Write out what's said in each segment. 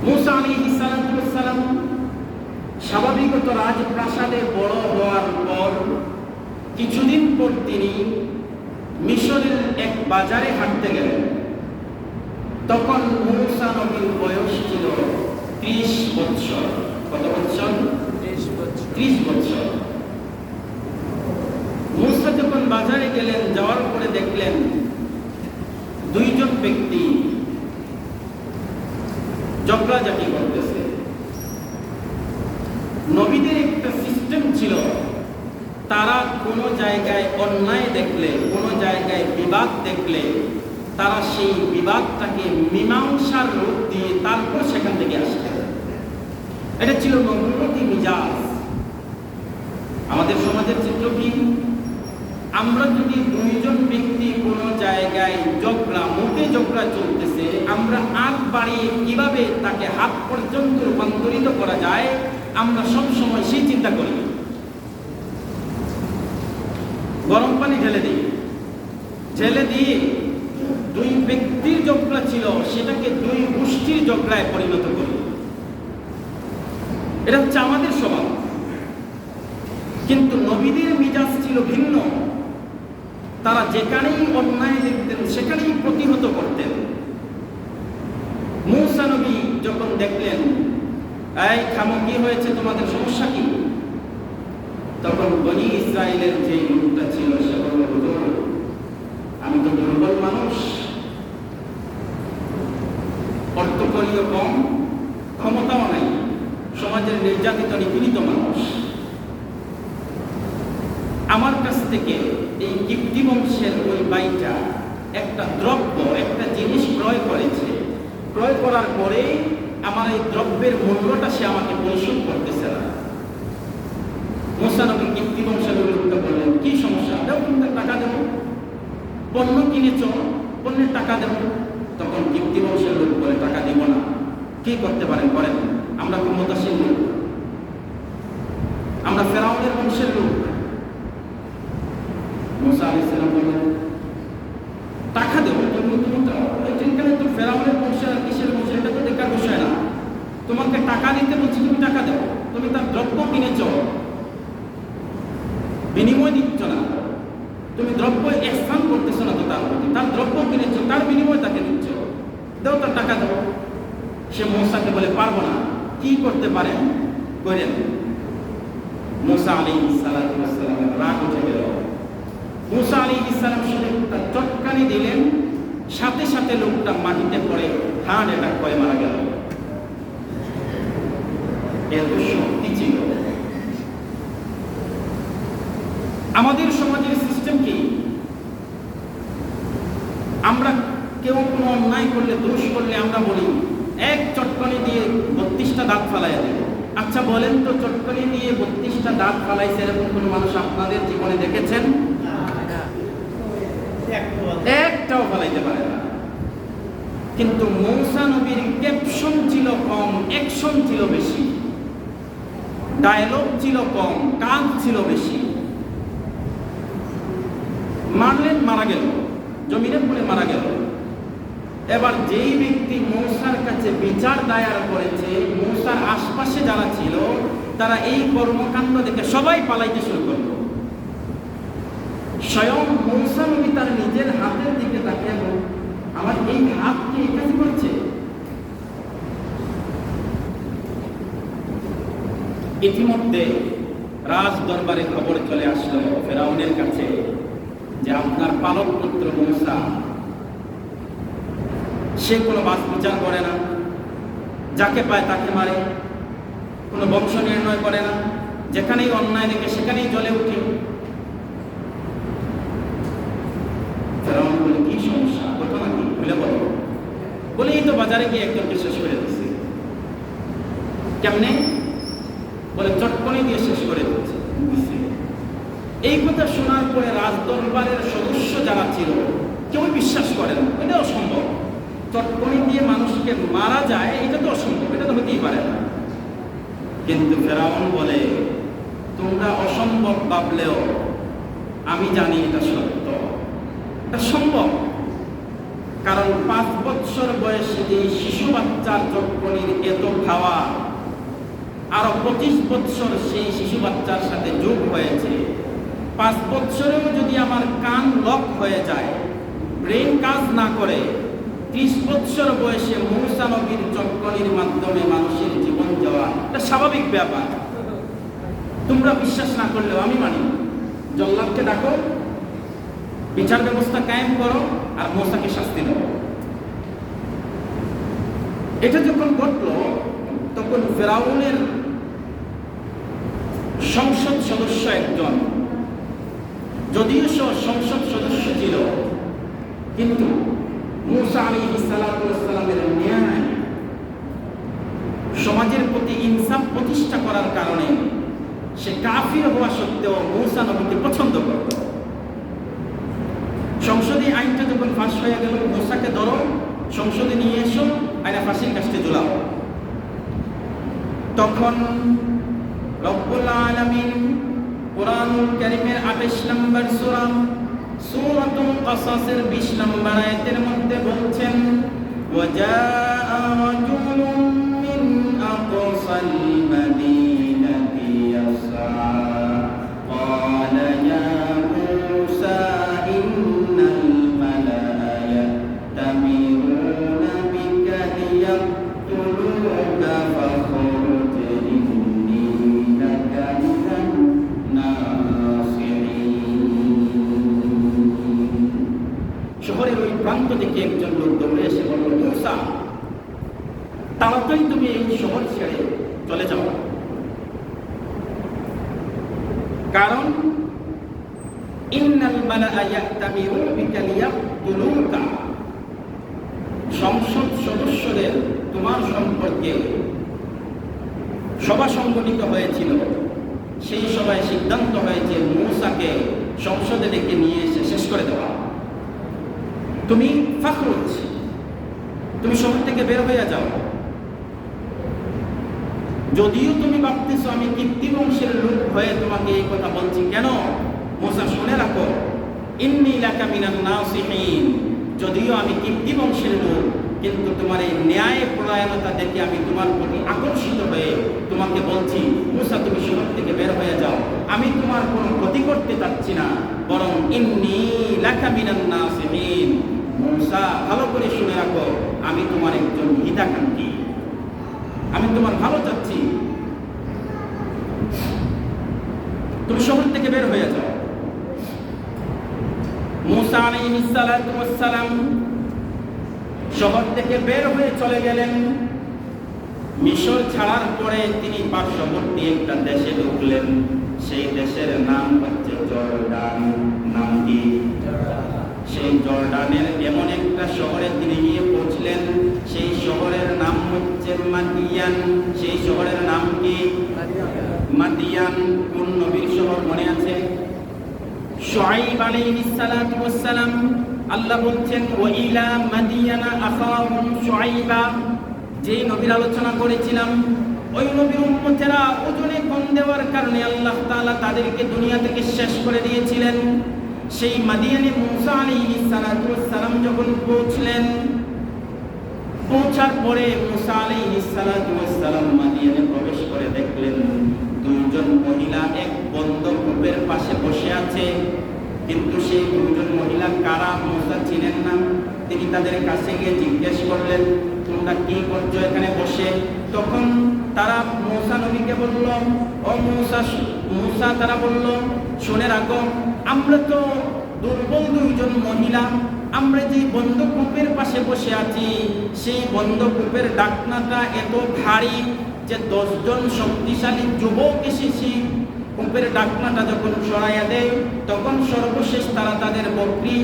মুসা আলাইহিস সালাম স্বাভাবিকত রাজপ্রাসাদে বড় হওয়ার পর কিছুদিন পর তিনি মিশরের এক বাজারে হাঁটতে গেলেন। তখন মুসা নবীর বয়স ছিল 30 বছর। কত বছর? 30 বছর। মুসা যখন বাজারে গেলেন, যাওয়ার পরে দেখলেন দুইজন ব্যক্তি ঝগড়াঝাটি করতেছে। নবীদের একটা সিস্টেম ছিল, তারা কোনো জায়গায় অন্যায় দেখলে, কোনো জায়গায় বিবাদ দেখলে তারা সেই বিবাদটাকে মীমাংসার রূপ দিয়ে তারপর সেখান থেকে আসতেন। এটা ছিল নবুয়তি মিজাজ। আমাদের সমাজের চিত্র কি? আমরা যদি দুইজন ব্যক্তি কোনো জায়গায় মুখে ঝগড়া চলতেছে, আমরা আগ বাড়িয়ে কিভাবে তাকে হাত পর্যন্ত রূপান্তরিত করা যায়, আমরা সব সময় সেই চিন্তা করি। গরম পানি ঢেলে দিয়ে দুই ব্যক্তির ঝগড়া ছিল সেটাকে দুই গোষ্ঠীর ঝগড়ায় পরিণত করি। এটা হচ্ছে আমাদের স্বভাব। কিন্তু নবীদের মিজাজ ছিল ভিন্ন। তারা যেখানেই অন্যায় দেখতেন সেখানেই প্রতিহত করতেন। মুসা নবী যখন দেখলেন, এই থামো, কি হয়েছে, তোমাদের সমস্যা কি? তখন বনি ইসরায়েলের যে লোকটা ছিল সে বলল, হুজুর, আমি তো দুর্বল মানুষ, অর্থকরীয় কম, ক্ষমতাও নাই, সমাজের নির্যাতিত নিপীড়িত মানুষ। আমার কাছ থেকে এই কিপ্তি বংশের ওই ভাইটা একটা দ্রব্য, একটা জিনিস ক্রয় করেছে। ক্রয় করার পরে আমার এই দ্রব্যের মূল্যটা সে আমাকে পরিশোধ করতেছে না। মুসা নবী কিপ্তি বংশের লোকটা বললেন, কি সমস্যা? দাও, তুমি টাকা দেবো, পণ্য কিনেছ, পণ্যের টাকা দেবো। তখন কিপ্তি বংশের লোক বলে, টাকা দিব না। কি করতে পারেন করেন, আমরা ক্ষমতাসীন লোক, আমরা ফেরাউনের বংশের লোক। মুসা আলাইহিস সালাম বললেন, টাকা দেবো, তুমি তো ফেরাউনের বংশের আর কিসের বংশ, এটা তো দেখার বিষয় না। তোমাকে টাকা দিতে বলছি, তুমি টাকা দেবো। তুমি তার দ্রব্য কিনেছ, বিনিময় দিচ্ছ না, তুমি দ্রব্য এহসান করতেছো না তো তার প্রতি, তার দ্রব্য কিনেছ, তার বিনিময় তাকে দিচ্ছ, দেও, তার টাকা দেবো। সে মুসাকে বলে, পারবো না। কি করতে পারেন করেন। মুসা আলাইহিস সালামের রাগ উঠে গেল। মুসা আলাইহিস সালাম শুধু তার চটকানি দিলেন, সাথে সাথে লোকটা মাটিতে পড়ে হার্ট অ্যাটাক করে মারা গেল। এত শক্তি ছিল। আমাদের সমাজের সিস্টেম কি? আমরা কেউ কোনো অন্যায় করলে, দোষ করলে আমরা বলি, এক চটকানি দিয়ে 32টা দাঁত ফালাইয়া দেব। আচ্ছা বলেন তো, চটকানি দিয়ে 32টা দাঁত ফালাইছে এরকম কোনো মানুষ আপনাদের জীবনে দেখেছেন? একটাও ফালাইতে পারে না। কিন্তু মুসা নবীর ক্যাপশন ছিল কম, অ্যাকশন ছিল বেশি, ডায়লগ ছিল কম, কাজ ছিল বেশি। মারলেন, মারা গেল, জমিনে পড়ে মারা গেল। এবার যেই ব্যক্তি মুসার কাছে বিচার দায়ের করেছে, মুসার আশপাশে যারা ছিল তারা এই কর্মকাণ্ড দেখে সবাই পালাইতে শুরু করল। স্বয়ং মুসা নবী তার নিজের হাতের দিকে তাকিয়ে, আমার এই হাত কি এই কাজ করছে? ইতিমধ্যে রাজ দরবারে খবর চলে আসলো ফেরাউনের কাছে যে আপনার পালক পুত্র মুসা, সে কোনো বাস বিচার করে না, যাকে পায় তাকে মারে, কোনো বংশ নির্ণয় করে না, যেখানেই অন্যায় দেখে সেখানেই জ্বলে উঠে। ফেরাউন বলে, কি সমস্যা, ঘটনা কি, বলে বলো। বলে, এই তো বাজারে গিয়ে একজনকে শেষ করে দিচ্ছে। কেমনে? বলে, চটকনি দিয়ে শেষ করে দিচ্ছে। এই কথা শোনার পরে রাজ দরবারের সদস্য যারা ছিল কেউ বিশ্বাস করে না, এটা অসম্ভব। চটকনি দিয়ে মানুষকে মারা যায়, এটা তো অসম্ভব, এটা তো হতেই পারে না। কিন্তু ফেরাউন বলে, তোমরা অসম্ভব ভাবলেও আমি জানি এটা সত্য, এটা সম্ভব। কারণ 5 বছর বয়সে যে শিশু বাচ্চার যক্ষণীর এত খাওয়া, আরো 25 বছর সেই শিশু বাচ্চার সাথে যোগ হয়েছে। 5 বছরেও যদি আমার কান লক হয়ে যায়, ব্রেন কাজ না করে, 30 বছর বয়সে মূসা নবীর যক্ষণীর মাধ্যমে মানুষের জীবন যাওয়া এটা স্বাভাবিক ব্যাপার। তোমরা বিশ্বাস না করলেও আমি মানি। জল্লাদকে ডাকো, বিচার ব্যবস্থা কায়েম করো, আর মূসাকে শাস্তি দাও। এটা যখন ঘটলো তখন ফেরাউনের সংসদ সদস্য একজন, যদিও সংসদ সদস্য ছিল, কিন্তু মূসা আলাইহিস সালামের ন্যায় সমাজের প্রতি ইনসাফ প্রতিষ্ঠা করার কারণে সে কাফির হওয়া সত্ত্বেও মূসা নবীকে পছন্দ করত। সংসদে আইনটা যখন ফাঁস হয়ে গেল, মূসাকে ধরো, সংসদে নিয়ে এসো, আইনা ফাঁসির কাস্টে ঝুলাও। তখন রব্বুল আলামিন কুরআনুল কারীমের 28 নম্বর সূরা সূরাতুল কাসাসের 20 নম্বর আয়াতের মধ্যে বলছেন, ওয়াজাআ রাজুলুম মিন আকসাল মাদিনাতি ইয়াসআ ক্বালা ইয়া মূসা ইন্নাল মালা'a ইয়াতামিরুনা বিকা লিয়াকতুলুকা ফাখরুজ ইন্নী লাকা মিনান নাসিহিন। শহরের ওই প্রান্ত থেকে একজন লোক দৌড়ে এসে বলল, মূসা, তাড়াতাড়ি তুমি এই শহর ছেড়ে চলে যাও, কারণ ইন্নাল মালা'a ইয়াতামিরুনা বিকা লিয়াকতুলুকা, সংসদ সদস্যদের তোমার সম্পর্কে সভা সংগঠিত হয়েছিল। সেই সভায় সিদ্ধান্ত হয়েছে মূসাকে সংসদে ডেকে নিয়ে এসে শেষ করে দেওয়া। তুমি ফাখরুজ, তুমি শহর থেকে বের হয়ে যাও। যদিও তুমি ভাবতেছো আমি কিপ্তি বংশের লোক হয়ে তোমাকে এই কথা বলছি, কেন? মূসা শুনে রাখো, ইন্নী লাকা মিনান নাসিহিন, যদিও আমি কিপ্তি বংশের লোক, কিন্তু তোমার এই ন্যায় পরায়ণতা দেখে আমি তোমার প্রতি আকর্ষিত হয়ে তোমাকে বলছি, মূসা তুমি শহর থেকে বের হয়ে যাও। আমি তোমার কোনো ক্ষতি করতে চাচ্ছি না, বরং ইন্নী লাকা মিনান নাসিহিন। মূসা, ভালো করে শুনে রাখো, আমি তোমার একজন হিতাকাঙ্ক্ষী, আমি তোমার ভালো চাচ্ছি, তুমি শহর থেকে বের হয়ে যাও। মূসা আলাইহিস সালাম শহর থেকে বের হয়ে চলে গেলেন। মিশর ছাড়ার পরে তিনি পার্শ্ববর্তী একটা দেশে ঢুকলেন। সেই দেশের নাম হচ্ছে জর্ডান। নাম কি? সেই জর্ডানের এমন একটা শহরে তিনি গিয়ে পৌঁছলেন, সেই শহরের নাম হচ্ছে মাদিয়ান। সেই শহরের নাম কি? মাদিয়ান। কোন নবীর শহর মনে আছে? শুআইব আলাইহিস সালাম। আল্লাহ বলছেন, ওয়া ইলা মাদিয়ানা আখাহুম শুআইবা। যে নবীর আলোচনা করেছিলাম, ওই নবীর উম্মতেরা ওজনে কম দেওয়ার কারণে আল্লাহ তাআলা তাদেরকে দুনিয়া থেকে শেষ করে দিয়েছিলেন। সেই মাদিয়ানে মূসা আলাইহিস সালাম যখন পৌঁছলেন, পৌঁছার পরে মূসা আলাইহিস সালাম মাদিয়ানে প্রবেশ করে দেখলেন দুইজন মহিলা এক বন্ধ কূপের পাশে বসে আছে। কিন্তু সেই দুজন মহিলা কারা মূসা চিনেন না। তিনি তাদের কাছে গিয়ে জিজ্ঞেস করলেন, তোমরা কি করছো এখানে বসে? তখন তারা মূসা নবীকে বলল, ও মূসা, তারা বলল, শুনে রাখো, আমরা তো দুর্বল দুইজন মহিলা, আমরা যে বন্ধ কূপের পাশে বসে আছি, সেই বন্ধ কূপের ঢাকনাটা এত ভারী যে 10 জন শক্তিশালী যুবক এসেছি। কূপের ঢাকনাটা যখন সরাইয়া দেয়, তখন সর্বশেষ তারা তাদের বকরি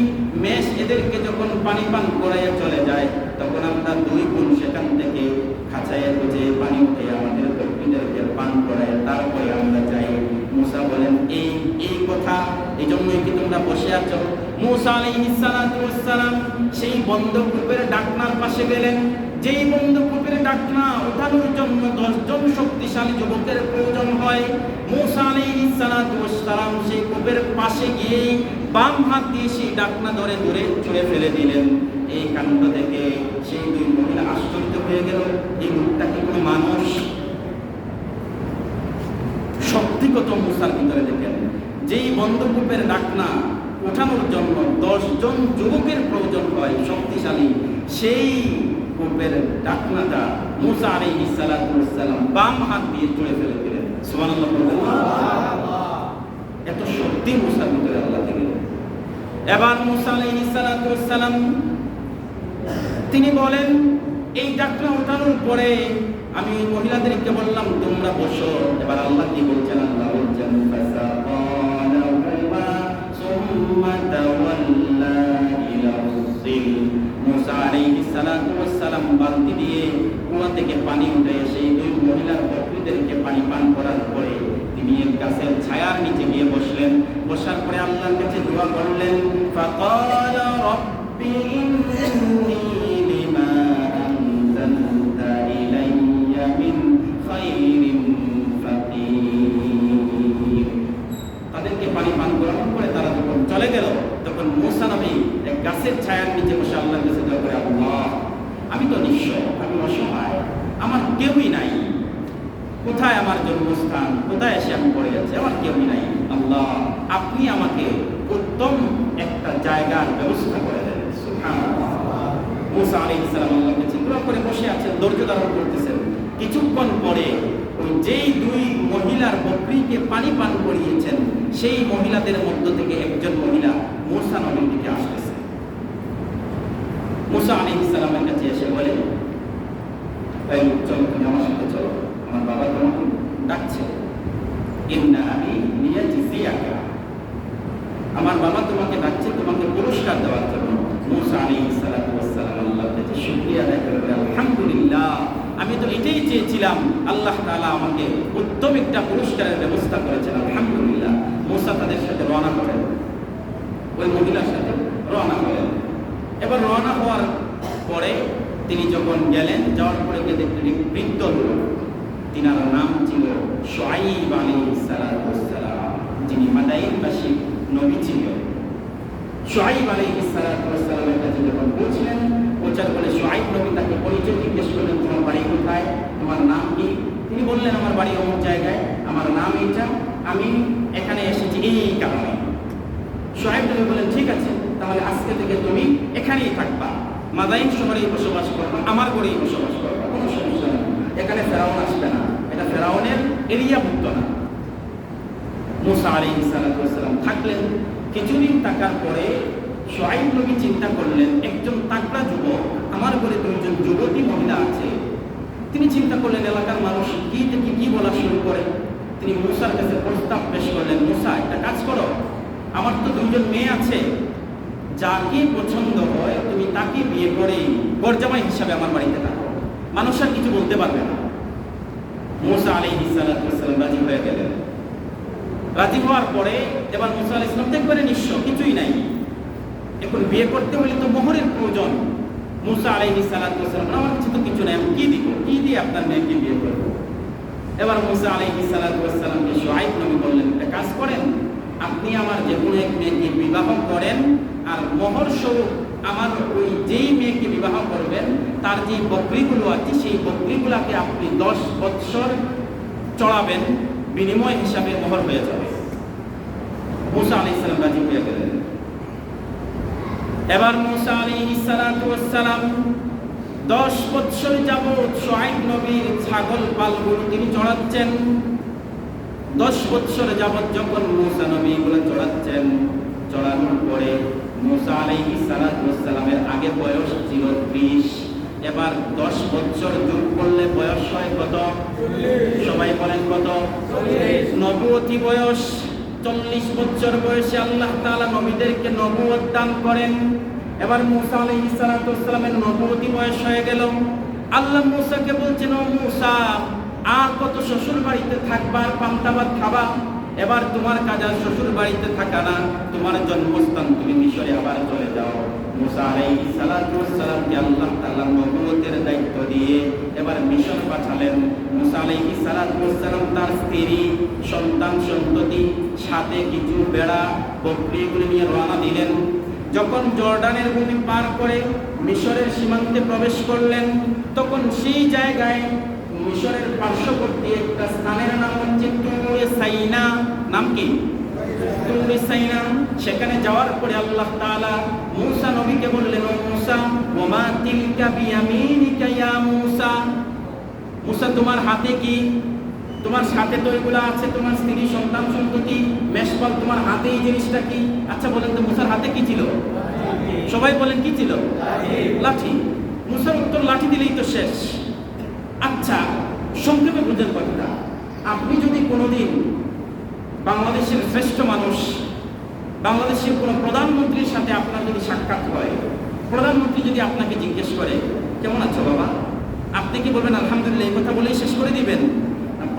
মেষ এদেরকে যখন পানি পান করাইয়া চলে যায়, তখন আমরা 2 গুণ সেখান থেকে খাঁচাইয়া খুঁজে পানি উঠে আমাদের বকরিদেরকে পান করায়, তারপরে আমরা যাই। মূসা বলেন, এই কথা, এই জন্যই কি তোমরা বসে আছো? মূসা আলাইহিস সালাম সেই বন্ধ কূপের ঢাকনার পাশে গেলেন। যেই বন্ধ কূপের ঢাকনা ওঠানোর জন্য 10 জন শক্তিশালী যুবকের প্রয়োজন হয়। মূসা আলাইহিস সালাম সেই কূপের পাশে গিয়ে বাম হাত দিয়ে সেই ঢাকনা ধরে ছুঁড়ে ফেলে দিলেন। এই কাণ্ড দেখে সেই দুই মহিলা আশ্চর্য হয়ে গেল, এই লোকটা কি কোনো মানুষ? শক্তিগত মুসার ভিতরে দেখেন, যেই বন্ধকূপের ঢাকনা ওঠানোর জন্য 10 জন যুবকের প্রয়োজন হয় শক্তিশালী, সেই কূপের ঢাকনাটা মুসা আলাইহিস সালাতু ওয়াস সালাম বাম হাত দিয়ে তুলে ফেলে দিলেন। সুবহানাল্লাহ। এত শক্তি মুসার ভিতরে আল্লাহ দিলেন। এবার মুসা আলাইহিস সালাতু ওয়াস সালাম তিনি বলেন, এই ঢাকনা ওঠানোর পরে আমি মহিলাদেরকে বললাম তোমরা বসো। এবার আল্লাহ কি বলছেন? আল্লাহ বলছেন মুসা আলাইহিস সালাতু ওয়াস সালাম বালতি দিয়ে কুয়া থেকে পানি উঠে সেই দুই মহিলার বকরিদেরকে পানি পান করার পরে তিনি এক গাছের ছায়ার নিচে গিয়ে বসলেন। বসার পরে আল্লাহর কাছে দোয়া করলেন, ফাকালা রাব্বি ইন্নী লিমা আনজালতা ইলাইয়া মিন খাইরিন ফাকির। তাদেরকে পানি পান করানোর পরে তারা যখন চলে গেল, তখন মুসা নবী এক গাছের ছায়ার নিচে বসে আল্লাহর কাছে দোয়া করে, আল্লাহ আমি তো নিঃস্ব, আমি অসহায়, আমার কেউই নাই, কোথায় আমার জন্মস্থান, কোথায় এসে আমি পড়ে যাচ্ছি, আমার কেউই নাই। আল্লাহ আপনি আমাকে উত্তম একটা জায়গার ব্যবস্থা করে দেন। সুবহানাল্লাহ। মুসা আলাইহিস সালাম আল্লাহর কাছে দোয়া করে বসে আছেন, ধৈর্য ধারণ করতেছেন। কিছুক্ষণ পরে ওই যেই দুই মহিলার বকরিকে পানি পান করিয়েছেন, সেই মহিলাদের মধ্য থেকে একজন মহিলা মুসা নবীর দিকে আসতেছে। মুসা আলাইহিস সালামের কাছে এসে বলে, এই লোক চলো, তুমি আমার সাথে চলো, আমার বাবা তোমাকে ডাকছে। ইন্না আবি লিয়াজজিয়াকা, আমার বাবা তোমাকে ডাকছে তোমাকে পুরস্কার দেওয়ার জন্য। মুসা আলাইহিস সালাতু ওয়াস সালাম আল্লাহর কাছে শুকরিয়া আদায় করে আলহামদুলিল্লাহ, আমি তো এটাই চেয়েছিলাম, আল্লাহ তাআলা আমাকে উত্তম একটা পুরস্কারের ব্যবস্থা করেছেন, আলহামদুলিল্লাহ। মুসা তাদের সাথে রওনা করেন, ওই মহিলার সাথে রওনা করেন। এবার রওনা হওয়ার পরে তিনি যখন গেলেন, যাওয়ার পরে দেখলেন বৃদ্ধ লোক, তিনার নাম ছিল শুআইব আলাইহিস সালাতু ওয়াস সালাম, যিনি মাদাইনবাসী নবী ছিলেন। শুআইব আলাইহিস সালাতু ওয়াস সালামের কাছে যখন পৌঁছলেন, পৌঁছার পরে শুআইব নবী তাকে পরিচয় জিজ্ঞেস করলেন, তোমার বাড়ি কোথায়, তোমার নাম কি? তিনি বললেন, আমার বাড়ি অমুক জায়গায়, আমার নাম এইটা, আমি এখানে এসেছি এই কারণে। শুআইব নবী বললেন, ঠিক আছে, তাহলে আজকে থেকে তুমি এখানেই থাকবা, মাদাইন শহরেই বসবাস করবা, আমার ঘরেই বসবাস করবা, কোনো সমস্যা নেই, এখানে ফেরাউন আসবে না, এটা ফেরাউনের এরিয়াভুক্ত না। মুসা আলাইহিস সালাতু ওয়াস সালাম থাকলেন। কিছুদিন থাকার পরে শুআইব নবী চিন্তা করলেন, একজন তাকড়া যুবক, আমার ঘরে দুইজন যুবতী মহিলা আছে। তিনি চিন্তা করলেন এলাকার মানুষ কি থেকে কি বলা শুরু করে। তিনি মুসার কাছে প্রস্তাব পেশ করলেন, মুসা একটা কাজ করো, আমার তো দুইজন মেয়ে আছে, যাকে পছন্দ হয় তুমি তাকে বিয়ে করে বরজামাই হিসাবে আমার বাড়িতে থাকো, মানুষ আর কিছু বলতে পারবে না। মুসা আলাইহিস সালাতু ওয়াস সালাম রাজি হয়ে গেলেন। রাজি হওয়ার পরে এবার মুসা আলাইহিস সালাম দেখবেন নিঃস্ব, কিছুই নাই, এখন বিয়ে করতে হলে তো মোহরের প্রয়োজন। মুসা আলাইহিস সালাতু ওয়াস সালাম, আমার কাছে তো কিছু নাই, আমি কি দিব, কি দিয়ে আপনার মেয়েকে বিয়ে করব? এবার মুসা আলাইহিস সালাতু ওয়াস সালামকে শুআইব নবী বললেন, একটা কাজ করেন, আপনি আমার যে কোনো এক মেয়েকে বিবাহ করেন, আর মোহর স্বরূপ আমার ওই যেই মেয়েকে বিবাহ করবেন তার যে বকরিগুলো আছে সেই বকরিগুলাকে আপনি 10 বৎসর চড়াবেন, বিনিময় হিসাবে মোহর হয়ে যাবে। মুসা আলাইহিস সালাম রাজি হয়ে গেলেন। এবার মুসা আলাইহিস সালাতু ওয়াস সালাম 10 বৎসর যাবত শুআইব নবীর ছাগল পালগুলো তিনি চড়াচ্ছেন। 10 বৎসর যাবত যখন মুসা নবী এগুলো চড়াচ্ছেন, চড়ানোর পরে মুসা আলাইহিস সালাতু ওয়াস সালামের আগে বয়স ছিল 30, এবার 10 বৎসর যোগ করলে বয়স হয় কত? 40। সবাই বলেন কত? 40। নবুয়তি বয়স 40 বৎসর বয়সে আল্লাহ তাআলা নবীদেরকে নবুয়ত দান করেন। এবার মুসা আলাইহিস সালাতু ওয়াস সালামের নবুয়তি বয়স হয়ে গেল। আল্লাহ মুসাকে বলছেন, ও মুসা, আর কত শ্বশুর বাড়িতে থাকবা, পান্তা ভাত খাবা, এবার তোমার কাজ আর শ্বশুর বাড়িতে থাকা না, তোমার জন্মস্থান তুমি মিশরে আবার চলে যাও। মুসা আলাইহিস সালাতু ওয়াস সালামকে আল্লাহ তাআলা নবুয়তের দায়িত্ব দিয়ে এবার মিশর পাঠালেন। মুসা আলাইহিস সালাতু ওয়াস সালাম তার স্ত্রী, সন্তান সন্ততি, সাথে কিছু বেড়া বকরিগুলো নিয়ে রওনা দিলেন। যখন জর্ডানের ভূমি পার করে মিশরের সীমান্তে প্রবেশ করলেন, তখন সেই জায়গায় মিশরের পার্শ্ববর্তী একটা স্থানের নাম হচ্ছে তুরে সাইনা। নাম কি? তুরে সাইনা। সেখানে যাওয়ার পরে আল্লাহ তাআলা মূসা নবীকে বললেন, ও মূসা, ওমা তিলকা বিয়ামিনিকা ইয়া মূসা, মূসা তোমার হাতে কি? তোমার সাথে তো এগুলো আছে, তোমার স্ত্রী, সন্তান, সন্ততি, মেষপাল, তোমার হাতে এই জিনিসটা কি? আচ্ছা বলেন তো মূসার হাতে কি ছিল? সবাই বলেন কি ছিল? লাঠি। মূসার উত্তর লাঠি দিলেই তো শেষ। আচ্ছা সংক্ষেপে বুঝেন কথাটা। আপনি যদি কোনোদিন বাংলাদেশের শ্রেষ্ঠ মানুষ, বাংলাদেশের কোনো প্রধানমন্ত্রীর সাথে আপনার যদি সাক্ষাৎ হয়, প্রধানমন্ত্রী যদি আপনাকে জিজ্ঞেস করে কেমন আছো বাবা, আপনি কি বলবেন আলহামদুলিল্লাহ, এই কথা বলেই শেষ করে দিবেন?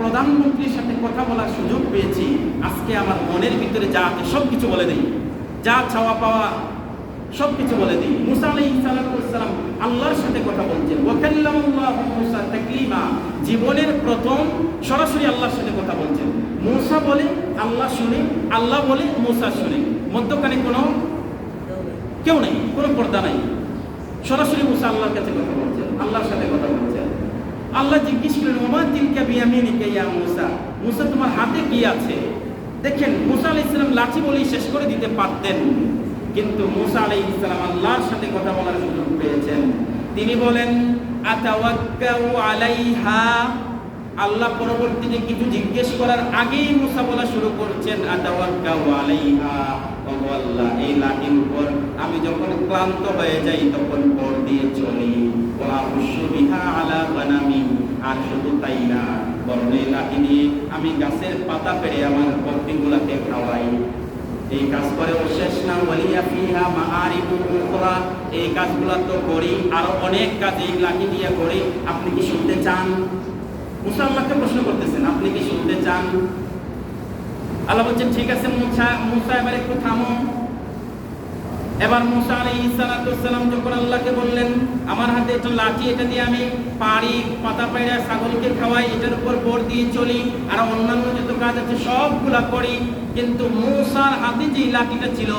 প্রধানমন্ত্রীর সাথে কথা বলার সুযোগ পেয়েছি, আজকে আমার মনের ভিতরে যা আছে সব কিছু বলে দিই, যা চাওয়া পাওয়া সব কিছু বলে দিই। মূসা আলাইহিস সালাম আল্লাহর সাথে কথা বলছেন, ওয়া কাল্লামাল্লাহু মূসা তাকলিমা, জীবনের প্রথম সরাসরি আল্লাহর সাথে কথা বলছেন। মূসা বলে আল্লাহ শুনে, আল্লাহ বলে মূসা শুনে, মধ্যখানে কোনো কেউ নেই, কোনো পর্দা নাই। সরাসরি মূসা আল্লাহর কাছে কথা বলছেন, আল্লাহর সাথে কথা বলছেন। আল্লাহ জিজ্ঞেস করলেন, ওমা তিলকা বিয়ামিনিকা ইয়া মূসা, মূসা তোমার হাতে কি আছে? দেখেন মূসা আলাইহিস সালাম লাঠি বলেই শেষ করে দিতে পারতেন, কিন্তু মূসা আলাইহিস সালাম আল্লাহর সাথে কথা বলার সুযোগ পেয়েছেন। তিনি বলেন, আতাওয়াক্কাউ আলাইহা, আল্লাহ পরবর্তীতে কিছু জিজ্ঞেস করার আগেই মূসা বলা শুরু করছেন, আতাওয়াক্কাউ আলাইহা, ও আল্লাহ এই লাঠির উপর আমি যখন ক্লান্ত হয়ে যাই তখন পর দিয়ে চলি, ওয়া উশবিহা আলা বানামি, আর শুধু তাই না, বরং এই লাঠি দিয়ে আমি গাছের পাতা পেড়ে আমার বকরিগুলোকে খাওয়াই। এই কাজ করেও শেষ না, ওয়ালিয়া ফিহা মাআরিবু উখরা, এই কাজগুলো তো করি, আরো অনেক কাজ এই লাঠি দিয়ে করি, আপনি কি শুনতে চান? মূসা আল্লাহকে প্রশ্ন করতেছেন, আপনি কি শুনতে চান? আল্লাহ বলছেন, ঠিক আছে মূসা এবার একটু থামো। এবার মূসা আলাইহিস সালাম যখন আল্লাহকে বললেন, আমার হাতে একটা লাঠি, এটা দিয়ে আমি পাড়ি, পাতা পায়রা ছাগলকে খাওয়াই, এটার উপর বোর দিয়ে চলি, আর অন্যান্য যত কাজ আছে সবগুলা করি, কিন্তু মূসার হাতে যে লাঠিটা ছিল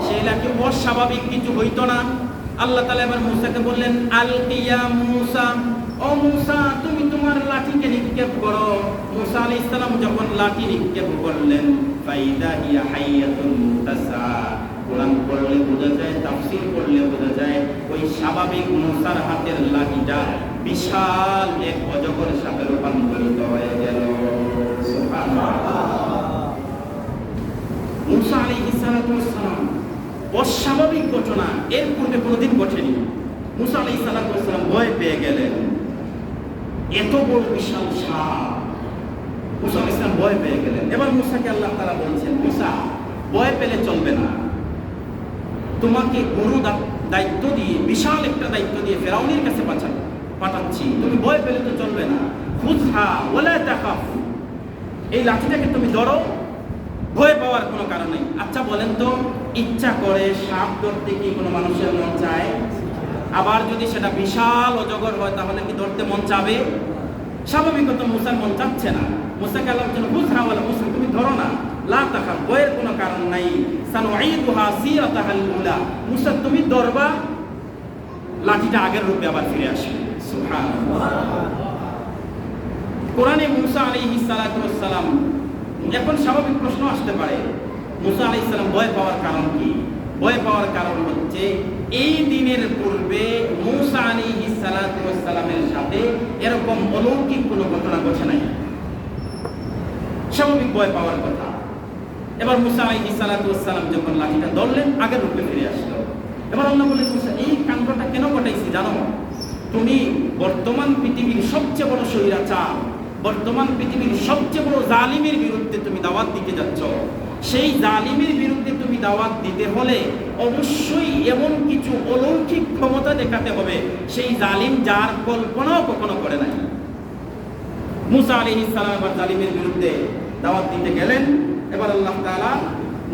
সেই লাঠি অস্বাভাবিক কিছু হইতো না। আল্লাহ তাআলা এবার মূসাকে বললেন, আলকিয়া মূসা, ও মূসা তুমি তোমার লাঠিকে নিক্ষেপ করো। মূসা আলাইহিস সালাম যখন লাঠি নিক্ষেপ করলেন, ফাইদা হিয়া হাইয়াতুন মুতাসা, কোরআন পড়লে বোঝা যায়, তাফসীর পড়লে বোঝা যায়, ওই স্বাভাবিক মূসার হাতের লাঠিটা বিশাল এক অজগর সাপে রূপান্তরিত হয়ে গেল। সুবহানাল্লাহ। মূসা আলাইহিস সালাম অস্বাভাবিক ঘটনা এর পূর্বে কোনোদিন ঘটেনি। মূসা আলাইহিস সালাম ভয় পেয়ে গেলেন, এত বড় বিশাল সাপ, মূসা আলাইহিস সালাম ভয় পেয়ে গেলেন। এবার মূসাকে আল্লাহ তাআলা বলছেন, মূসা ভয় পেলে চলবে না, তোমাকে গুরু দায়িত্ব দিয়ে, বিশাল একটা দায়িত্ব দিয়ে ফেরাউনের কাছে পাঠাচ্ছি, তুমি ভয় পেলে তো চলবে না। খুযহা ওয়ালা তাখাফ, এই লাঠিটাকে তুমি ধরো, ভয় পাওয়ার কোনো কারণ নেই। আচ্ছা বলেন তো, ইচ্ছা করে সাপ ধরতে কি কোনো মানুষের মন চায়? আবার যদি সেটা বিশাল অজগর হয় তাহলে কি ধরতে মন চাবে? স্বাভাবিকত মূসার মন চাচ্ছে না। মূসাকে আল্লাহ বলেন, খুযহা ওয়ালা, মূসা তুমি ধরো না, লা তাখাফ, ভয়ের কোনো কারণ নাই, সানুঈদুহা সিরাতাহাল উলা, মূসা তুমি ধরবা, লাঠিটা আগের রূপে আবার ফিরে আসবে। সুবহানাল্লাহ। কোরআনে মূসা আলাইহিস সালাম, এখন স্বাভাবিক প্রশ্ন আসতে পারে, মূসা আলাইহিস সালাম ভয় পাওয়ার কারণ কি? ভয় পাওয়ার কারণ হচ্ছে এই দিনের পূর্বে মূসা আলাইহিস সালামের সাথে এরকম অলৌকিক কোনো ঘটনা ঘটে নাই, স্বাভাবিক ভয় পাওয়ার কথা। এবার মূসা আলাইহিস সালাম যখন লাঠিটা ধরলেন আগের রূপে ফিরে আসলো। এবার আল্লাহ বললেন, মূসা এই কাণ্ডটা কেন ঘটাইছি জানো? তুমি বর্তমান পৃথিবীর সবচেয়ে বড় স্বৈরাচার, বর্তমান পৃথিবীর সবচেয়ে বড় জালিমের বিরুদ্ধে তুমি দাওয়াত দিতে যাচ্ছ। সেই জালিমের বিরুদ্ধে তুমি দাওয়াত দিতে হলে অবশ্যই এমন কিছু অলৌকিক ক্ষমতা দেখাতে হবে সেই জালিম যার কল্পনাও কখনো করে নাই। মূসা আলাইহিস সালাম এবার জালিমের বিরুদ্ধে দাওয়াত দিতে গেলেন। এবার আল্লাহ তাআলা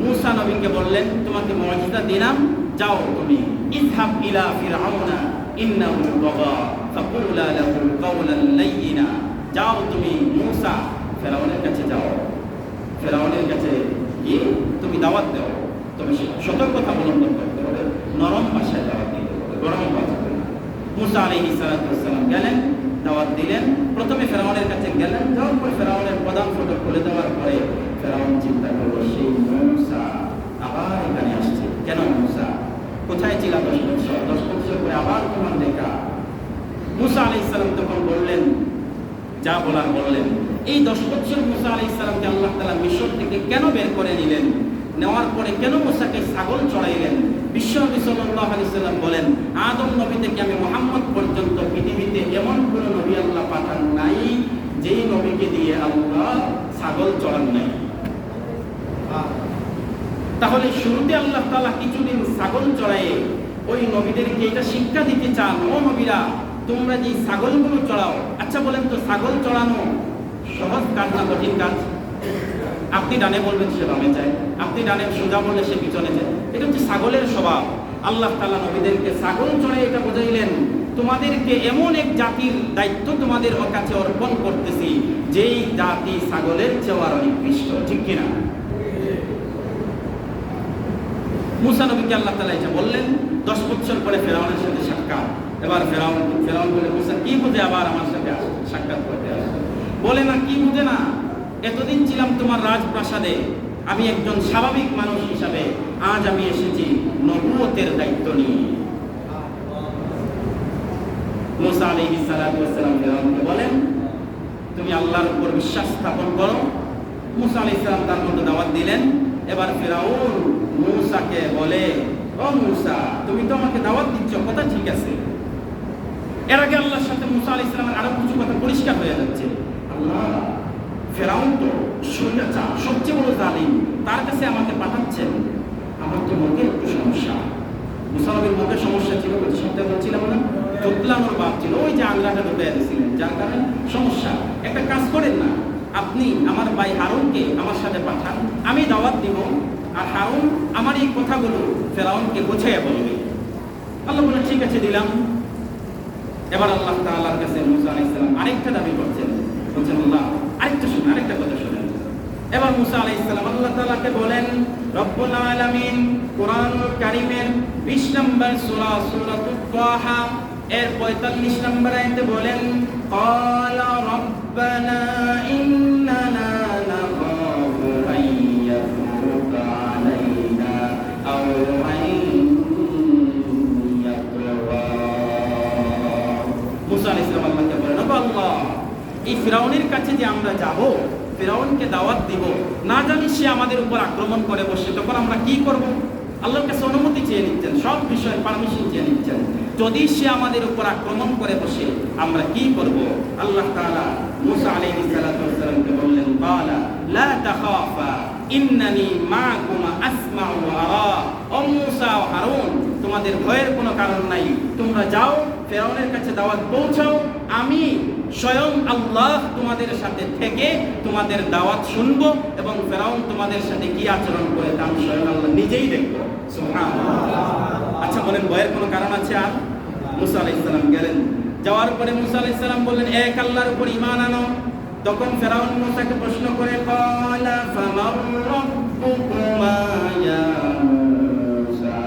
মূসা নবীকে বললেন, তোমাকে মুজিজা দিলাম, যাও তুমি ইযহাব ইলা ফিরআউনা ইন্নাহু তাগা ফাকুলা লাহু কাওলান লাইয়িনা, যাও তুমি মূসা ফেরাউনের কাছে যাও, ফেরাউনের কাছে গিয়ে তুমি দাওয়াত দাও, তবে সতর্কতা অবলম্বন করতে হবে, নরম ভাষায় দাওয়াত দিতে হবে, গরম কথা মুসা আলাইহিস সালাম গেলেন, দাওয়াত দিলেন। প্রথমে ফেরাউনের কাছে গেলেন, যাওয়ার পরে ফেরাউনের প্রধান ফটক খুলে দেওয়ার পরে ফেরাউন চিন্তা করলো সেই মুসা আবার এখানে আসছে কেন? মুসা কোথায় ছিল 10 বছর? 10 বছর পরে আবার তোমার দেখা। মুসা আলাইহিস সালাম তখন বললেন, যা বলার বললেন। এই 10 বছর মুসা আলাইহিস সালামকে আল্লাহ তাআলা মিশর থেকে কেন বের করে নিলেন? নেওয়ার পরে কেন মুসাকে ছাগল চড়াইলেন? বিশ্বনবী সাল্লাল্লাহু আলাইহি সাল্লাম বলেন, আদম নবী থেকে আমি মুহাম্মদ পর্যন্ত পৃথিবীতে এমন কোন নবী আল্লাহ পাঠান নাই যেই নবীকে দিয়ে আল্লাহ ছাগল চড়ান নাই। তাহলে শুরুতে আল্লাহ তাআলা কিছুদিন ছাগল চড়ায়ে ওই নবীদেরকে এটা শিক্ষা দিতে চান, ও নবীরা তোমরা যে ছাগলগুলো চড়াও, আচ্ছা বলেন তো ছাগল চড়ানো সহজ কাজ না কঠিন কাজ? আপনি ডানে বলবেন সে বামে যায়, আপনি ডানে সোজা বললে সে পিছনে যায়। এটা হচ্ছে ছাগলের স্বভাব। আল্লাহ তাআলা নবীদেরকে ছাগল চড়াই এটা বোঝাইলেন, তোমাদেরকে এমন এক জাতির দায়িত্ব তোমাদের কাছে অর্পণ করতেছি যেই জাতি ছাগলের চেয়ে আরো নিকৃষ্ট, ঠিক কিনা? মুসা নবীকে আল্লাহ তাআলা এটা বললেন। 10 বছর পরে ফেরাউনের সাথে সাক্ষাৎ। এবার ফেরাউন বলে, মুসা কি বুঝে আবার আমার সাথে সাক্ষাৎ করতে আসে? বলে না, কি বুঝে না, এতদিন ছিলাম তোমার রাজপ্রাসাদে, আমি একজন স্বাভাবিক মানুষ হিসাবে, আজ আমি এসেছি নবুয়তের দায়িত্ব নিয়ে। মুসা আলাইহিস সালাম ফেরাউনকে বলেন, তুমি আল্লাহর উপর বিশ্বাস স্থাপন করো। মুসা আলাইহিস সালাম তার মধ্যে দাওয়াত দিলেন। এবার ফেরাউন মুসাকে বলে, ও মুসা তুমি তো আমাকে দাওয়াত দিচ্ছ, কথা ঠিক আছে। এর আগে আল্লাহর সাথে মুসা আলাইহিস সালামের আরো কিছু কথা পরিষ্কার হয়ে যাচ্ছে। আল্লাহ, ফেরাউন তো শৈতান, সবচেয়ে বড় জালিম, তার কাছে আমাকে পাঠাচ্ছেন, আমার তো মুখে একটু সমস্যা। মুসা নবীর মুখে সমস্যা ছিল, বলতে সপ্তাহে বলছিলাম না, চোখলানোর বাপ ছিল, ওই যে আংলাটা ঢুকে দিয়েছিলেন, যার কারণে সমস্যা। একটা কাজ করেন না, আপনি আমার ভাই হারুনকে আমার সাথে পাঠান, আমি দাওয়াত দিব, আর হারুন আমার এই কথাগুলো ফেরাউনকে বুঝাইয়া বলবে। আল্লাহ বলে ঠিক আছে, দিলাম। এবার আল্লাহ তাআলার কাছে মুসা আলাইহিস সালাম আরেকটা দাবি করছেন, বলছেন আল্লাহ আরেকটা শুনুন, আরেকটা কথা শুনেন। এবার মুসা আলাইহিস সালাম আল্লাহ তাআলাকে বলেন, রব্বুল আলামিন কোরআনুল কারীমের 20 নম্বর সূরা সূরাতুত তাহা এর 45 নম্বর আয়াতে বলেন, ক্বালা রব্বানা ইন্নানা নাখাফু আন ইয়াফরুতা আলাইনা আও আন ইয়াতগা। মুসা আলাইহিস সালাম আল্লাহকে বলেন, আল্লাহ এই ফিরাউনের কাছে যে আমরা যাব, ফিরাউনকে দাওয়াত দিব, না জানি সে আমাদের উপর আক্রমণ করে বসে, তখন আমরা কি করব? আল্লাহর কাছে অনুমতি চেয়ে নিচ্ছেন, সব বিষয়ে পারমিশন চেয়ে নিচ্ছেন। যদি সে আমাদের উপর আক্রমণ করে বসে আমরা কি করব? আল্লাহ তাআলা মুসা আলাইহিস সালামকে বললেন, ক্বালা লা তাখাফা ইন্নানি মাআকুমা আসমাউ ওয়া আরা। ও মুসা ও হারুন, তোমাদের ভয়ের কোনো কারণ নাই, তোমরা যাও, ফিরাউনের কাছে দাওয়াত পৌঁছাও, আমি স্বয়ং আল্লাহ তোমাদের সাথে থেকে তোমাদের দাওয়াত শুনবো, এবং ফেরাউন তোমাদের সাথে কি আচরণ করে তা আমি স্বয়ং আল্লাহ নিজেই দেখবো। সুবহানাল্লাহ। আচ্ছা বলেন, ভয়ের কোনো কারণ আছে? আর মুসা আলাইহিস সালাম গেলেন, যাওয়ার পরে মুসা আলাইহিস সালাম বললেন, এক আল্লাহর উপর ঈমান আনো। তখন ফেরাউন মুসাকে প্রশ্ন করে, ক্বালা ফামার রাব্বুকুমা ইয়া মুসা।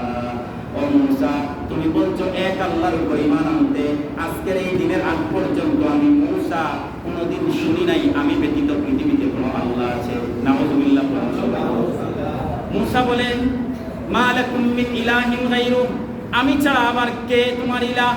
ও মুসা, তুমি বলছো এক আল্লাহর উপর ঈমান আনতে, আজকের এই দিনের আগ পর্যন্ত আমি মুসা কোনোদিন শুনি নাই আমি ব্যতীত পৃথিবীতে কোনো আল্লাহ আছে। নাউযুবিল্লাহ। মুসা বলেন, মা লাকুম মিন ইলাহিন গায়রু, আমি ছাড়া আবার কে তোমার ইলাহ?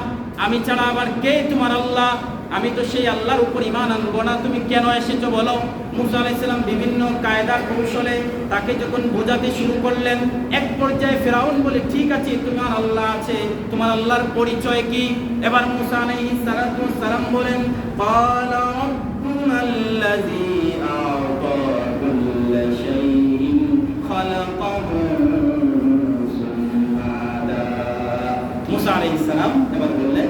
আমি ছাড়া আবার কে তোমার আল্লাহ? আমি তো সেই আল্লাহর উপর ঈমান আনবো না, তুমি কেন এসেছো বলো? মুসা আলাইহিস সালাম বিভিন্ন কায়দার কৌশলে তাকে যখন বোঝাতে শুরু করলেন, এক পর্যায়ে ফেরাউন বলে, ঠিক আছে তোমার আল্লাহ আছে, তোমার আল্লাহর পরিচয় কি? এবার মুসা আলাইহিস সালাম বলেন, ক্বালা রাব্বুনাল্লাযী আ'তা কুল্লা শাইইন খালাকাহু সুম্মা হাদা। মুসা আলাইহিস সালাম এবার বললেন,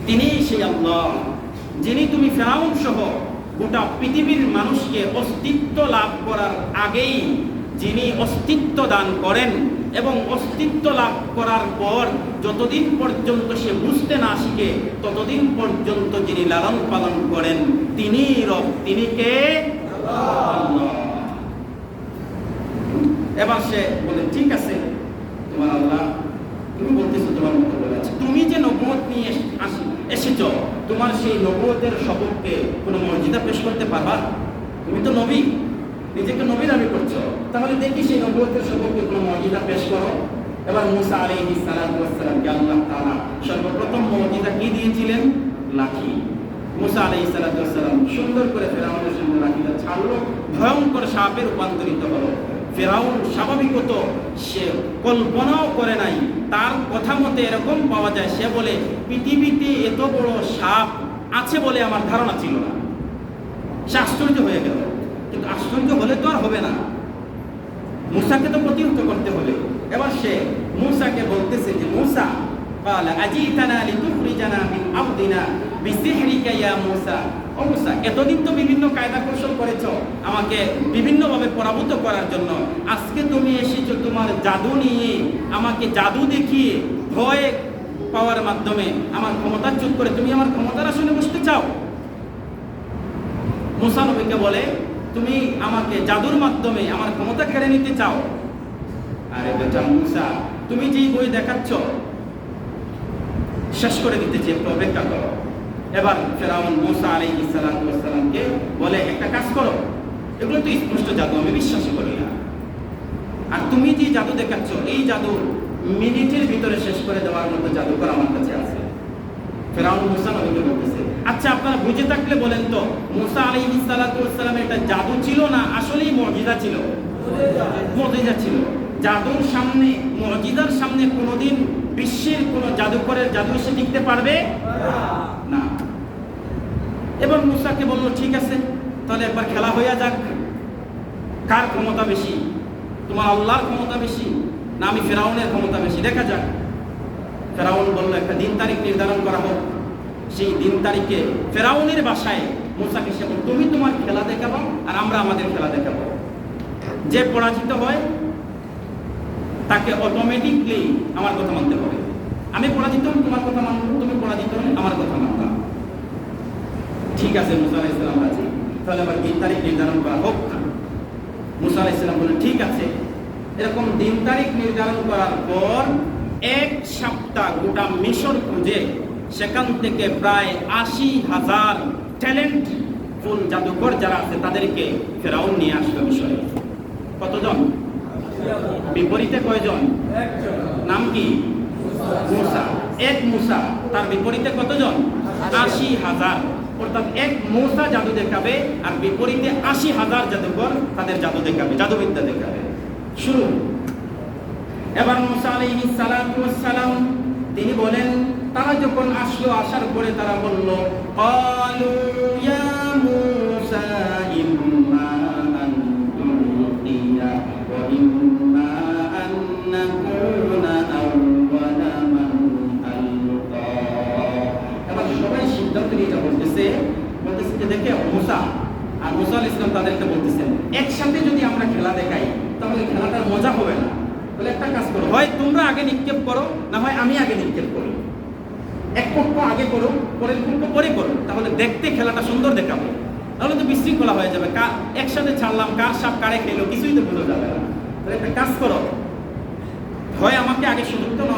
তিনি সেই আল্লাহ যিনি তুমি ফেরাউন সহ গোটা পৃথিবীর মানুষকে অস্তিত্ব লাভ করার আগেই যিনি অস্তিত্ব দান করেন, এবং অস্তিত্ব লাভ করার পর যতদিন পর্যন্ত সে বুঝতে না শিখে ততদিন পর্যন্ত যিনি লালন পালন করেন, তিনি রব। তিনি কে? আল্লাহ। এবার সে বলে, ঠিক আছে তোমার আল্লাহ, তুমি বলতেছো তোমার মতো বলে আছে, তুমি যে নবুয়ত নিয়ে এসেছো, তোমার সেই নবুয়তের সপক্ষে কোনো মর্যাদা পেশ করতে পারবা? তুমি তো নবী, নিজেকে নবী দাবি করছো, তাহলে দেখি সেই নবুয়তের সপক্ষে কোনো মর্যাদা পেশ করো। এবার মুসা আলাইহিস সালাতু ওয়াস সালামকে আল্লাহ তাআলা সর্বপ্রথম মর্যাদা কি দিয়েছিলেন? লাঠি। মুসা আলাইহিস সালাতু ওয়াস সালাম সুন্দর করে ফেরাউনের সামনে লাঠিটা ছাড়লো, ভয়ঙ্কর সাপে রূপান্তরিত হলো। ফেরাউন স্বাভাবিকত সে কল্পনাও করে নাই, তার কথা মতে এরকম পাওয়া যায়, সে বলে পৃথিবীতে এত বড় সাপ আছে বলে আমার ধারণা ছিল না। সে আশ্চর্য হয়ে গেল, কিন্তু আশ্চর্য হলে তো আর হবে না, মুসাকে তো প্রতিহত করতে হবে। এবার সে মুসাকে বলতেছে যে মুসা ক্বালা আজিতানা লিতুখরিজানা মিন আরদিনা বিসিহরিকা ইয়া মুসা। ও মুসা, এতদিন তো বিভিন্ন কায়দা কৌশল করেছো আমাকে বিভিন্নভাবে পরাভূত করার জন্য, আজকে তুমি এসেছো তোমার জাদু নিয়ে, আমাকে জাদু দেখিয়ে ভয় পাওয়ার মাধ্যমে আমার ক্ষমতা চুপ করে তুমি আমার ক্ষমতার আসনে বসতে চাও? মুসা নবীকে বলে তুমি আমাকে জাদুর মাধ্যমে আমার ক্ষমতা কেড়ে নিতে চাও? আরে বেটা মুসা, তুমি যেই বই দেখাচ্ছ শেষ করে দিতেছি, একটু অপেক্ষা করো। এবার ফেরাউন মুসা আলাইহিস সালাতু ওয়াস সালামকে বলে একটা কাজ করো, এগুলো তো স্পষ্ট জাদু, আমি বিশ্বাসই করি না, আর তুমি যে জাদু দেখাচ্ছ এই জাদু মিনিটের ভিতরে শেষ করে দেওয়ার মতো জাদুকর আমার কাছে আছে। ফেরাউন মুসা নবীকে বলতেছে আচ্ছা আপনারা বুঝে থাকলে বলেন তো মুসা আলাইহিস সালাতু ওয়াস সালামের এটা জাদু ছিল না আসলেই মুজিজা ছিল? মুজিজা ছিল। জাদুর সামনে, মুজিজার সামনে কোনোদিন বিশ্বের কোন জাদুকরের জাদু এসে টিকতে পারবে না। এবার মুসাকে বলল ঠিক আছে, তাহলে একবার খেলা হইয়া যাক, কার ক্ষমতা বেশি, তোমার আল্লাহর ক্ষমতা বেশি না আমি ফেরাউনের ক্ষমতা বেশি, দেখা যাক। ফেরাউন বলল একটা দিন তারিখ নির্ধারণ করা হোক। সেই দিন তারিখে ফেরাউনের বাসায় মুসাকে সে বলল তুমি তোমার খেলা দেখাবো আর আমরা আমাদের খেলা দেখাবো। যে পরাজিত হয় তাকে অটোমেটিকলি আমার কথা মানতে হবে। আমি পরাজিত হলে তোমার কথা মানবো, তুমি পরাজিত হলে আমার কথা মানবা। ঠিক আছে মুসা আলাইহিস সালাম রাজি, তাহলে আবার দিন তারিখ নির্ধারণ করা হোক। মুসা আলাইহিস সালাম বললেন ঠিক আছে। এরকম দিন তারিখ নির্ধারণ করার পর এক সপ্তাহ গোটা মিশর খুঁজে সেখান থেকে প্রায় ৮০,০০০ ট্যালেন্ট ফুল জাদুকর যারা আছে তাদেরকে ফেরাউন নিয়ে আসলো মিশরে। কতজন? বিপরীতে কয়জন? নাম কি? মুসা। এক মুসা, তার বিপরীতে কতজন? ৮০,০০০। অর্থাৎ এক মুসা জাদু দেখাবে আর বিপরীতে ৮০,০০০ জাদুকর তাদের জাদু দেখাবে, জাদুবিদ্যা দেখাবে। শুরু। এবার মুসা আলাইহিস সালাতু ওয়াস সালাম তিনি বলেন, তারা যখন আসলো, আসার পরে তারা বলল ক্বালু ইয়া মুসা ইম্মা আন তুলকিয়া ওয়া ইম্মা আন নাকুনা আউওয়ালা মান আলকা। এবার সবাই সিদ্ধান্ত নিয়ে বলতেছে যে দেখে মুসা আর মুসা আলাইহিস সালাম তাদেরকে বলতেছেন একসাথে যদি আমরা খেলা দেখাই তাহলে খেলাটার মজা হবে না। বলে একটা কাজ করো, হয় তোমরা আগে নিক্ষেপ করো না হয় আমি আগে নিক্ষেপ করি। এক পক্ষ আগে করো, পরের পক্ষ পরে করো, তাহলে দেখতে খেলাটা সুন্দর দেখাবো। তাহলে তো বিশৃঙ্খলা হয়ে যাবে, একসাথে ছাড়লাম কার সাপ কারে খেলো কিছুই তো বোঝা যাবে না। তাহলে একটা কাজ করো, হয় আমাকে আগে সুযোগ দাও না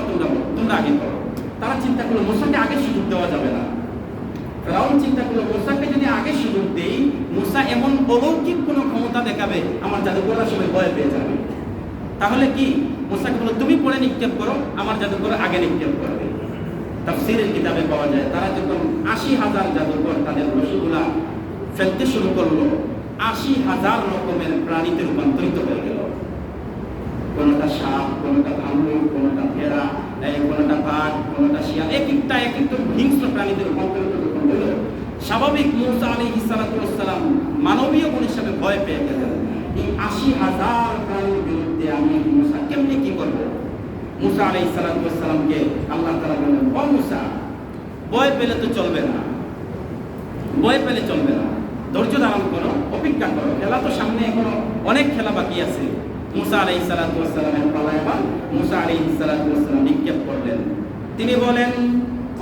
তোমরা আগে করো। তারা চিন্তা করলো মুসাকে আগে সুযোগ দেওয়া যাবে না। ফেরাউন চিন্তা করলো মুসাকে যদি আগে সুযোগ দেই মুসা এমন অলৌকিক কোনো ক্ষমতা দেখাবে আমার জাদুকররা সবাই ভয় পেয়ে যাবে। তাহলে কি মুসাকে বলল তুমি পরে নিক্ষেপ করো, আমার জাদুকর আগে নিক্ষেপ করবে। তাফসীরের কিতাবে পাওয়া যায় তারা যখন ৮০,০০০ জাদুকর তাদের রশিগুলা ফেলতে শুরু করলো ৮০,০০০ রকমের প্রাণীতে রূপান্তরিত হয়ে গেল। কোনটা সাপ, কোনটা ভাল্লুক, কোনটা ভেড়া, কোনটা বাঘ, কোনটা শিয়াল, এক একটা হিংস্র প্রাণীতে রূপান্তরিত হলো। স্বাভাবিক মুসা আলাইহিস সালাতু ওয়াস সালাম মানবীয় গুণ হিসাবে ভয় পেয়ে গেলেন। এই ৮০,০০০ প্রাণীর বিরুদ্ধে আমি মুসা কেমনি কি করবো? মুসা আলাইহিস সালাতু ওয়াস সালামকে আল্লাহ তাআলা বললেন ও মুসা ভয় পেলে তো চলবে না, ভয় পেলে চলবে না, ধৈর্য ধারণ করো, অপেক্ষা করো, খেলা তো সামনে এখনো অনেক খেলা বাকি আছে। মুসা আলাইহিস সালাতু ওয়াস সালামের পালা। এবার মুসা আলাইহিস সালাতু ওয়াস সালাম নিক্ষেপ করলেন। তিনি বলেন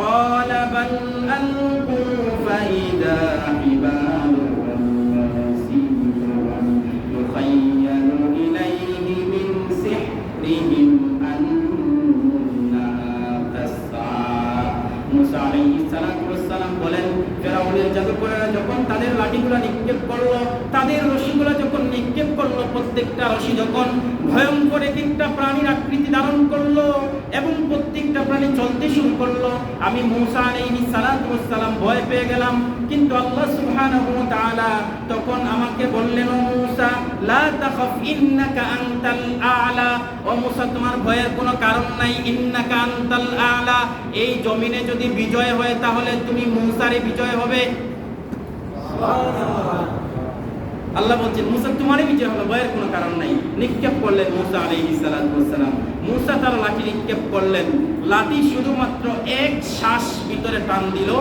قال بل ألقوا فإذا حبالهم وعصيهم يخيل إليه من سحرهم أنها تسعى প্রাণীগুলো নিক্ষেপ করলো। তাদের রশিগুলো যখন নিক্ষেপ করলো, প্রত্যেকটা রশি যখন ভয়ঙ্কর এক একটা প্রাণীর আকৃতি ধারণ করলো এবং প্রত্যেকটা প্রাণী চলতে শুরু করলো, আমি মূসা আলাইহিস সালাতু ওয়াস সালাম ভয় পেয়ে গেলাম। কিন্তু আল্লাহ সুবহানাহু ওয়া তাআলা তখন আমাকে বললেন, ও মূসা লা তাখাফ ইন্নাকা আনতাল আ'লা, ও মূসা তোমার ভয়ের কোনো কারণ নাই, ইন্নাকা আনতাল আ'লা, এই জমিনে যদি বিজয় হয় তাহলে তুমি মূসারই বিজয় হবে। সুবহানাল্লাহ। আল্লাহ বলছেন মূসা তোমারই বিজয় হবে, ভয়ের কোনো কারণ নাই। নিক্ষেপ করলেন মূসা আলাইহিস সালাতু ওয়াস সালাম। মূসা তার লাঠি নিক্ষেপ করলেন। লাঠি শুধুমাত্র এক শ্বাস ভিতরে টান দিল,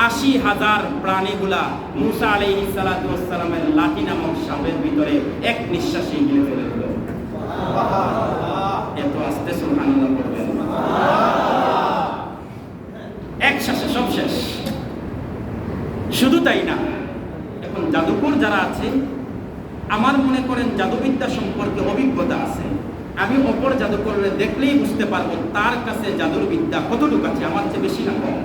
৮০,০০০ প্রাণীগুলা মূসা আলাইহিস সালাতু ওয়াস সালামের লাঠি নামক সাপের ভিতরে এক নিঃশ্বাসে গিলে ফেলে দিল। সুবহানাল্লাহ। এত আস্তে সুবহানাল্লাহ বলবেন। এক শ্বাসে সব শেষ। শুধু তাই না, এখন জাদুকর যারা আছে, আমার মনে করেন জাদুবিদ্যা সম্পর্কে অভিজ্ঞতা আছে, আমি অপর জাদুকরকে দেখলেই বুঝতে পারবো তার কাছে জাদুর বিদ্যা কতটুকু আছে, আমার চেয়ে বেশি না কম।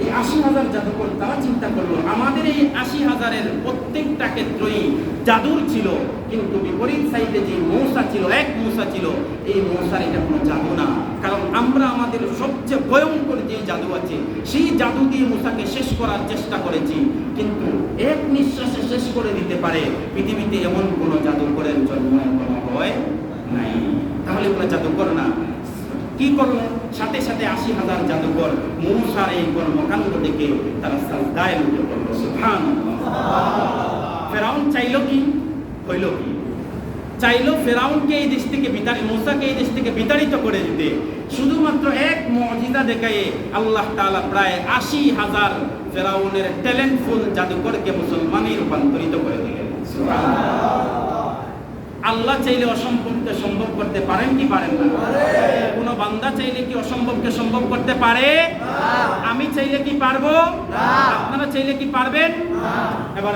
এই ৮০,০০০ জাদুকর তারা চিন্তা করলো আমাদের এই ৮০,০০০-এর প্রত্যেকটা ক্ষেত্রেই জাদুর ছিল, কিন্তু বিপরীত সাইডে যে মূসা ছিল, এক মূসা ছিল, এই মূসার এটা কোনো জাদু না। কারণ আমরা আমাদের সবচেয়ে ভয়ঙ্কর যে জাদু আছে সেই জাদু দিয়ে মূসাকে শেষ করার চেষ্টা করেছি, কিন্তু এক নিঃশ্বাসে শেষ করে দিতে পারে পৃথিবীতে এমন কোনো জাদুকরের জন্ম এখনো হয় নাই। তাহলে কোনো জাদুকর না। কি করলো? সাথে সাথে ৮০,০০০ জাদুকর মূসার এই কর্মকাণ্ড দেখে তারা সাজদায় লুটে পড়লো। সুবহানাল্লাহ। ফেরাউন চাইলো কি? হইল কি? চাইলো ফেরাউনকে এই দেশ থেকে মূসাকে এই দেশ থেকে বিতাড়িত করে দিতে। শুধুমাত্র এক মুজিজা দেখায়ে আল্লাহ তাআলা প্রায় ৮০,০০০ ফেরাউনের ট্যালেন্টফুল জাদুকরকে মুসলমানে রূপান্তরিত করে দিলেন। সুবহানাল্লাহ। আল্লাহ চাইলে অসম্ভবকে সম্ভব করতে পারেন কি পারেন না? কোন বান্দা চাইলে কি অসম্ভবকে সম্ভব করতে পারে? আমি চাইলে কি পারবো? আপনারা চাইলে কি পারবেন? এবার